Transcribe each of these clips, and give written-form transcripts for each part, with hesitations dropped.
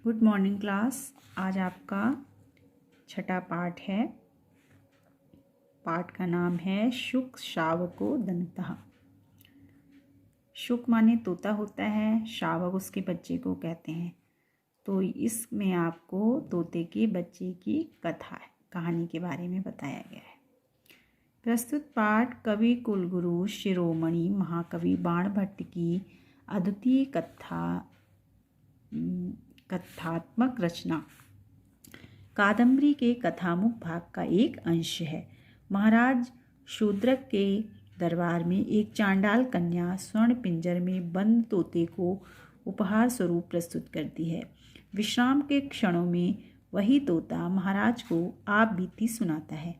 Good morning class. आज आपका छठा पाठ है। पाठ का नाम है शुक शावको दंतः। शुक माने तोता होता है, शावक उसके बच्चे को कहते हैं। तो इसमें आपको तोते के बच्चे की कहानी के बारे में बताया गया है। प्रस्तुत पाठ कवि कुलगुरु शिरोमणि महाकवि बाणभट्ट की अद्वितीय कथात्मक रचना कादम्बरी के कथामुख भाग का एक अंश है। महाराज शूद्रक के दरबार में एक चांडाल कन्या स्वर्ण पिंजर में बंद तोते को उपहार स्वरूप प्रस्तुत करती है। विश्राम के क्षणों में वही तोता महाराज को आप बीती सुनाता है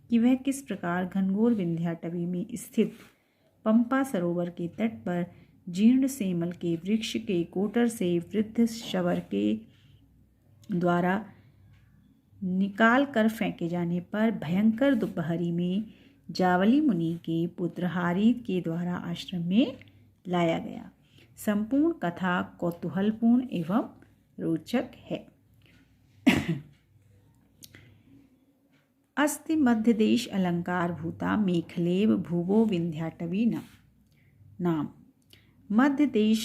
कि वह किस प्रकार घनघोर विंध्याटवी में स्थित पंपा सरोवर के तट पर जीर्ण सेमल के वृक्ष के कोटर से वृद्ध शवर के द्वारा निकाल कर फेंके जाने पर भयंकर दोपहरी में जावली मुनि के पुत्र हारी के द्वारा आश्रम में लाया गया। संपूर्ण कथा कौतूहलपूर्ण एवं रोचक है। अस्ति मध्यदेश अलंकार भूता मेखलेव भुवो विंध्याटवी नाम। मध्य देश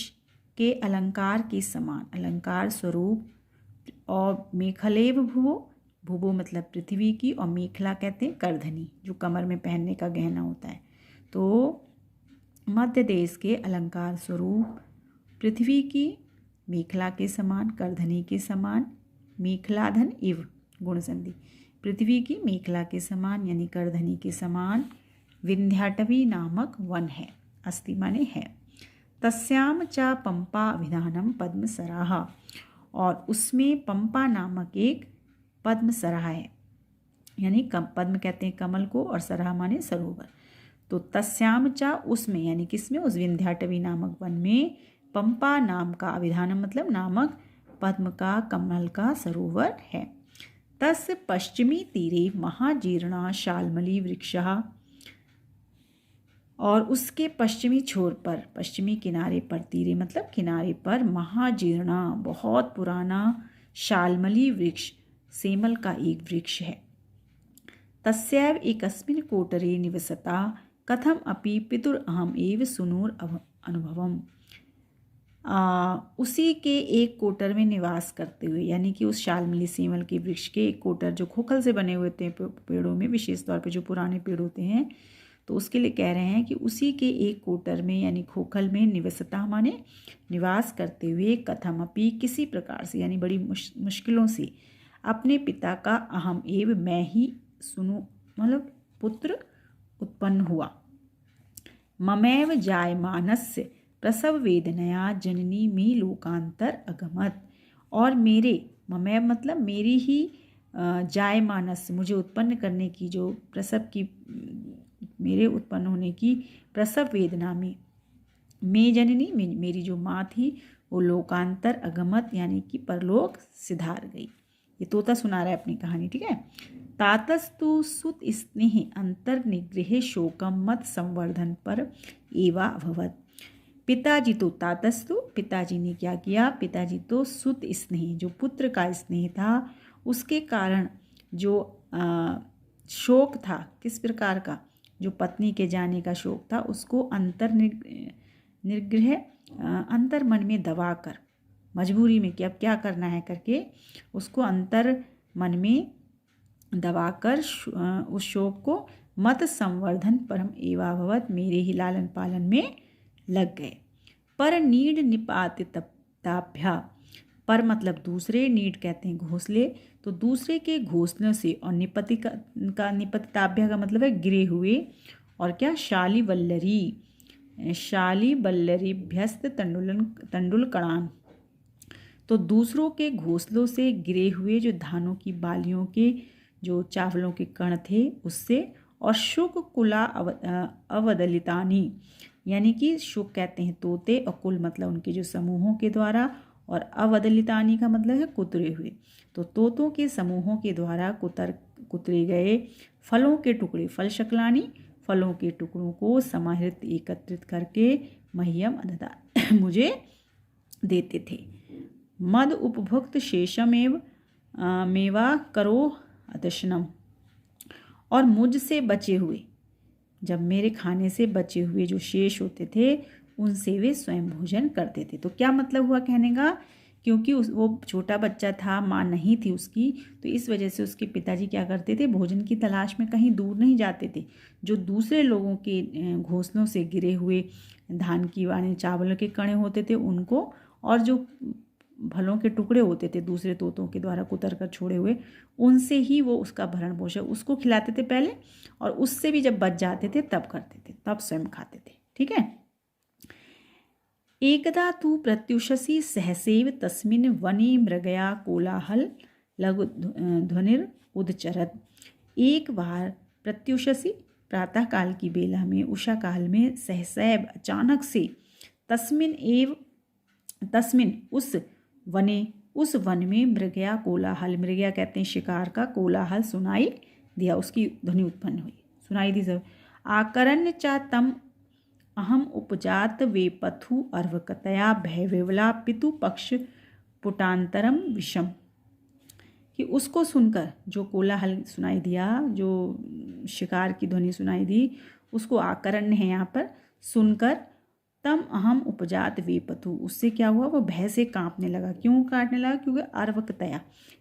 के अलंकार के समान अलंकार स्वरूप और मेखलेव भुवो मतलब पृथ्वी की, और मेखला कहते हैं करधनी, जो कमर में पहनने का गहना होता है। तो मध्य देश के अलंकार स्वरूप पृथ्वी की मेखला के समान, करधनी के समान, मेखलाधन इव गुण संधि, पृथ्वी की मेखला के समान यानी करधनी के समान विंध्याटवी नामक वन है। अस्ति माने है। तस्याम च पंपा विधानम पद्मसराह, और उसमें पंपा नामक एक पद्मसराह है, यानी पद्म कहते हैं कमल को और सराह माने सरोवर। तो तस्याम च उसमें यानी किसमें, उस विंध्याटवी नामक वन में पंपा नाम का विधानम मतलब नामक पद्म का कमल का सरोवर है। तस् पश्चिमी तीरे महाजीर्णा शाल्मली वृक्षः, और उसके पश्चिमी छोर पर, पश्चिमी किनारे पर, तीरे मतलब किनारे पर, महाजीर्णा बहुत पुराना शाल्मली वृक्ष सेमल का एक वृक्ष है। तस्यैव एकस्मिन् कोटरे निवसता कथम अपि पितुर अहम एव सुनूर अनुभवम। उसी के एक कोटर में निवास करते हुए, यानी कि उस शाल्मली सेमल के वृक्ष के एक कोटर जो खोखल से बने हुए थे पेड़ों में, विशेष तौर पे जो पुराने पेड़ होते हैं, तो उसके लिए कह रहे हैं कि उसी के एक कोटर में यानी खोखल में निवसता माने निवास करते हुए कथमपि किसी प्रकार से यानी बड़ी मुश्किलों से अपने पिता का अहम एव मैं ही सुनु मतलब पुत्र उत्पन्न हुआ। ममैव जायमानस्य प्रसव वेदनया जननी में लोकांतर अगमत, और मेरे ममैव मतलब मेरी ही जायमानस मुझे उत्पन्न करने की जो प्रसव की मेरे उत्पन्न होने की प्रसव वेदना में मैं जननी मेरी जो माँ थी वो लोकांतर अगमत यानी कि परलोक सिधार गई। ये तोता सुना रहा है अपनी कहानी, ठीक है। तातस्तु सुत स्नेह अंतर निग्रह शोकम मत संवर्धन पर एवा अभवत। पिताजी तो तातस्तु पिताजी ने क्या किया, पिताजी तो सुत स्नेह जो पुत्र का स्नेह था उसके कारण जो शोक था, किस प्रकार का, जो पत्नी के जाने का शोक था, उसको अंतर निग्रह अंतर मन में दबाकर, मजबूरी में कि अब क्या करना है करके उसको अंतर मन में दबाकर उस शोक को मत संवर्धन परम एवाभवत मेरे ही लालन पालन में लग गए। पर नीड निपातिताभ्या, पर मतलब दूसरे, नीड कहते हैं घोंसले, तो दूसरे के घोंसलों से, और निपतिताभ्या का मतलब है गिरे हुए, और क्या शाली बल्लरीभ्यस्त तंडुल कणान, तो दूसरों के घोंसलों से गिरे हुए जो धानों की बालियों के जो चावलों के कण थे उससे, और शुक कुला अवदलितानी यानी कि शुक कहते हैं तोते, और कुल मतलब उनके जो समूहों के द्वारा, और अवदलितानी का मतलब है कुतरे हुए, तो तोतों के समूहों के द्वारा कुतरे गए फलों के टुकड़े, फल शकलानी फलों के टुकड़ों को समाहृत एकत्रित करके मह्यम मुझे देते थे। मद उपभुक्त शेषमेव मेवा करो अदशनम, और मुझसे बचे हुए, जब मेरे खाने से बचे हुए जो शेष होते थे उनसे वे स्वयं भोजन करते थे। तो क्या मतलब हुआ कहने का, क्योंकि वो छोटा बच्चा था, माँ नहीं थी उसकी, तो इस वजह से उसके पिताजी क्या करते थे, भोजन की तलाश में कहीं दूर नहीं जाते थे। जो दूसरे लोगों के घोंसलों से गिरे हुए धान की वाने चावल के कणे होते थे उनको, और जो फलों के टुकड़े होते थे दूसरे तोतों के द्वारा कुतर कर छोड़े हुए, उनसे ही वो उसका भरण पोषण उसको खिलाते थे पहले, और उससे भी जब बच जाते थे तब करते थे, तब स्वयं खाते थे। ठीक है। एकदा तु प्रत्युषसि सहसैव तस्मिन् वने मृगया कोलाहल लघु ध्वनिर उदचरत। एक बार प्रत्युषसि, प्रातः काल की बेला में, उषा काल में, सहसैव अचानक से, तस्मिन उस वन में मृगया कोलाहल, मृगया कहते हैं शिकार का, कोलाहल सुनाई दिया, उसकी ध्वनि उत्पन्न हुई, सुनाई दी सब। आकरण्य च तम अहम उपजात वेपथु अर्वकतया भयविवला पितु पक्ष पुटांतरम विषम, कि उसको सुनकर, जो कोलाहल सुनाई दिया, जो शिकार की ध्वनि सुनाई दी, उसको आकरण्य है यहाँ पर, सुनकर तम अहम उपजात वेपथु, उससे क्या हुआ, वो भय से कांपने लगा। क्यों काटने लगा, क्योंकि अर्वकतया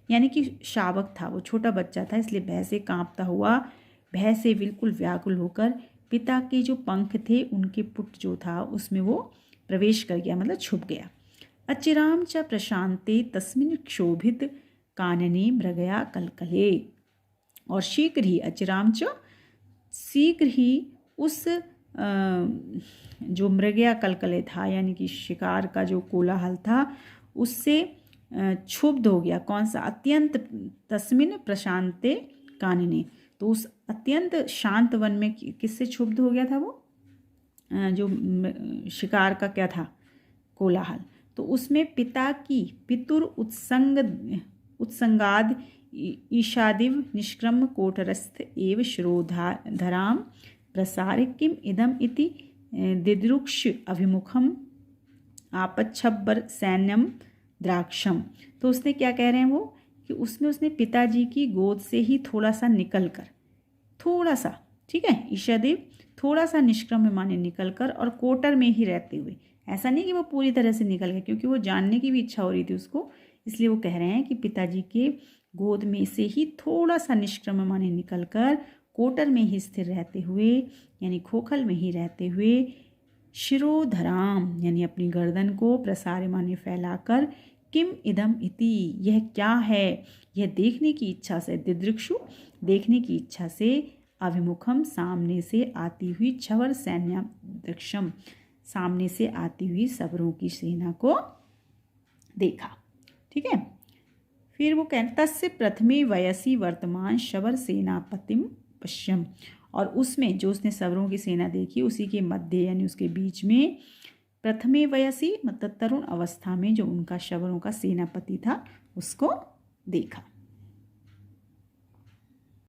यानी कि शावक था, वो छोटा बच्चा था, इसलिए भय से कांपता हुआ, भय से बिल्कुल व्याकुल होकर पिता के जो पंख थे उनके पुट जो था उसमें वो प्रवेश कर गया, मतलब छुप गया। अचिराम च प्रशांते तस्मिन् क्षोभित कानने मृगया कलकले, और शीघ्र ही, अचिराम च शीघ्र ही, उस जो मृगया कलकले था यानी कि शिकार का जो कोलाहल था उससे क्षुब्ध हो गया। कौन सा, अत्यंत, तस्मिन् प्रशांते कानने, तो उस अत्यंत शांत वन में किससे क्षुब्ध हो गया था वो, जो शिकार का क्या था, कोलाहल, तो उसमें पिता की पितुर उत्संगाद ईशादिव निष्क्रम कोटरस्थ एव शिरोधराम प्रसार किम इदम इति दिदृक्ष अभिमुखम आपच्छब्बर सैन्यम द्राक्षम। तो उसने क्या कह रहे हैं वो, कि उसमें उसने पिताजी की गोद से ही थोड़ा सा निकल कर, थोड़ा सा, ठीक है, ईशादेव थोड़ा सा निष्क्रम माने निकल कर, और कोटर में ही रहते हुए, ऐसा नहीं कि वो पूरी तरह से निकल गए, क्योंकि वो जानने की भी इच्छा हो रही थी उसको, इसलिए वो कह रहे हैं कि पिताजी के गोद में से ही थोड़ा सा निष्क्रम माने निकल कर, कोटर में ही स्थिर रहते हुए, यानी खोखल में ही रहते हुए, शिरोधराम यानी अपनी गर्दन को, प्रसार माने फैलाकर, किम इदम इति यह क्या है, यह देखने की इच्छा से, दिदृक्षु देखने की इच्छा से, अभिमुखम सामने से आती हुई, छवर सैन्य दृक्षम सामने से आती हुई सबरों की सेना को देखा। ठीक है। फिर वो कहते तस्य प्रथमे वयसी वर्तमान शवर सेनापतिम पश्यम, और उसमें जो उसने सबरों की सेना देखी उसी के मध्य यानी उसके बीच में, प्रथमे वयसी मतलब तरुण अवस्था में जो उनका शवरों का सेनापति था उसको देखा।